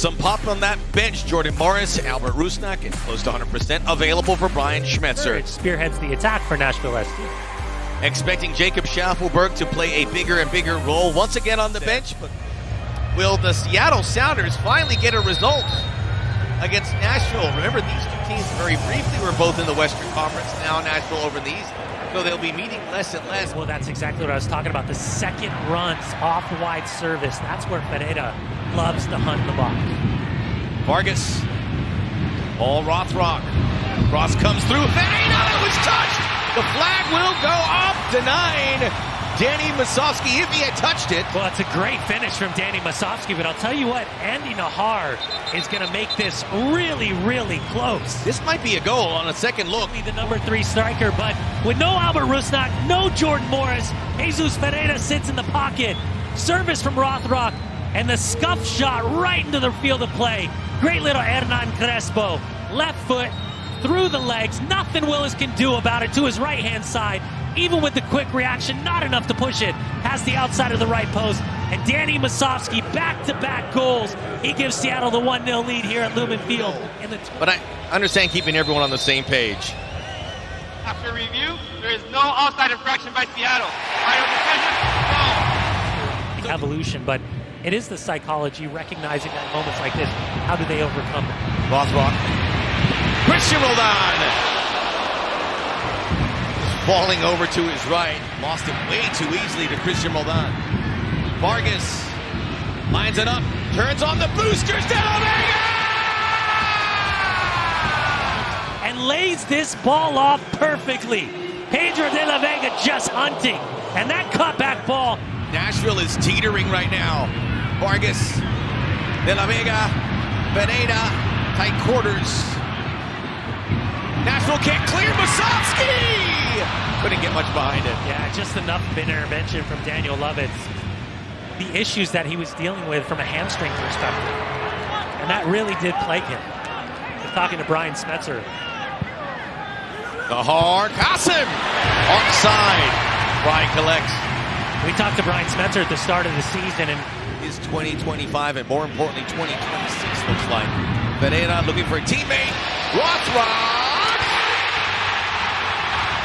Some pop on that bench. Jordan Morris, Albert Rusnak, and close to 100% available for Brian Schmetzer. Spearheads the attack for Nashville SC. Expecting Jacob Schaffelberg to play a bigger and bigger role once again on the bench. But will the Seattle Sounders finally get a result against Nashville? Remember, these two teams very briefly were both in the Western Conference. Now Nashville over the East. So they'll be meeting less and less. Well, that's exactly what I was talking about. The second runs off wide service. That's where Pereira loves to hunt the ball. Vargas. Ball Rothrock. Cross comes through. Pereira was touched. The flag will go up, denying Danny Masovsky if he had touched it. Well, it's a great finish from Danny Masovsky, but I'll tell you what, Andy Nahar is going to make this really, really close. This might be a goal on a second look. The number 3 striker, but with no Albert Rusnak, no Jordan Morris, Jesus Pereira sits in the pocket. Service from Rothrock, and the scuff shot right into the field of play. Great little Hernan Crespo. Left foot, through the legs. Nothing Willis can do about it to his right-hand side. Even with the quick reaction, not enough to push it. Has the outside of the right post. And Danny Masovsky, back-to-back goals. He gives Seattle the 1-0 lead here at Lumen Field. But I understand keeping everyone on the same page. After review, there is no offside infraction by Seattle. Final decision, no. Evolution, but it is the psychology, recognizing that moments like this. How do they overcome it? Rothrock. Christian Roldan. Falling over to his right. Lost it way too easily to Christian Roldan. Vargas lines it up. Turns on the boosters. De La Vega! And lays this ball off perfectly. Pedro De La Vega just hunting. And that cutback ball. Nashville is teetering right now. Vargas, De La Vega, Pereira, tight quarters. Nashville can't clear. Masovsky! Couldn't get much behind it. Yeah, just enough intervention from Daniel Lovitz. The issues that he was dealing with from a hamstring perspective. And that really did plague him. We're talking to Brian Schmetzer. Nahar Qasim! Offside. Brian collects. We talked to Brian Schmetzer at the start of the season, and his 2025 and more importantly 2026 looks like. Pereira looking for a teammate. Rothrock!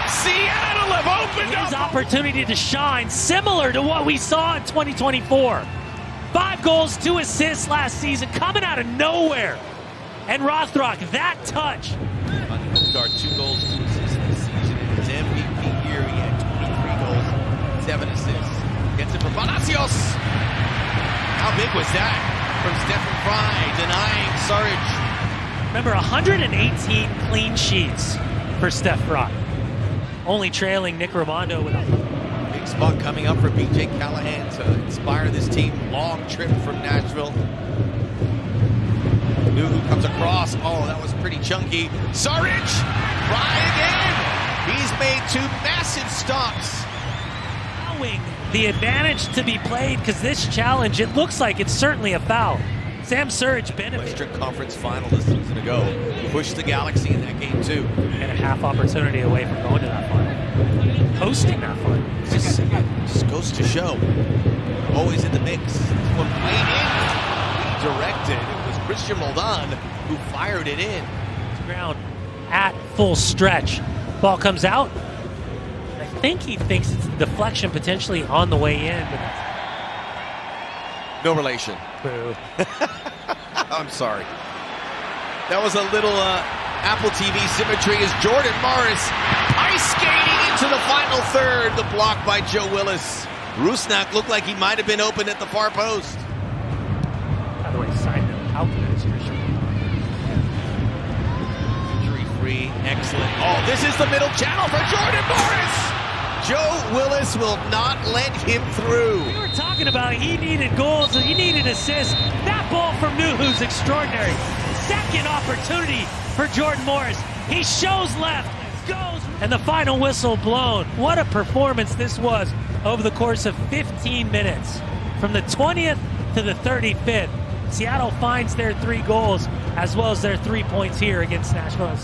Seattle have opened his up. Opportunity to shine, similar to what we saw in 2024. 5 goals, 2 assists last season, coming out of nowhere. And Rothrock, that touch. Start 2 goals, 2 assists this season. In his MVP year, he had 23 goals, 7 assists. Gets it for Palacios. How big was that from Stephen Fry, denying Sarge? Remember, 118 clean sheets for Steph Fry. Only trailing Nick Raimondo with a big spot coming up for BJ Callahan to inspire this team. Long trip from Nashville. Nuhu comes across. Oh, that was pretty chunky. Sarge! Fry again! He's made 2 massive stops. Allowing the advantage to be played, because this challenge, it looks like it's certainly a foul. Sam Surge benefits. Western Conference final this season ago. Pushed the Galaxy in that game too. And a half opportunity away from going to that final. Hosting that final. Just goes to show. Always in the mix. One played in. Directed. It was Christian Roldan who fired it in. Ground at full stretch. Ball comes out. I think he thinks it's a deflection potentially on the way in. But no relation. Boo. I'm sorry. That was a little Apple TV symmetry as Jordan Morris ice skating into the final third. The block by Joe Willis. Rusnak looked like he might have been open at the far post. By the way, side note, how good is Christian? Injury-free, excellent. Oh, this is the middle channel for Jordan Morris. Joe Willis will not let him through. We were talking about he needed goals, he needed assists. That ball from Nuhu's extraordinary. Second opportunity for Jordan Morris. He shows left, goes, and the final whistle blown. What a performance this was over the course of 15 minutes. From the 20th to the 35th, Seattle finds their 3 goals as well as their 3 points here against Nashville.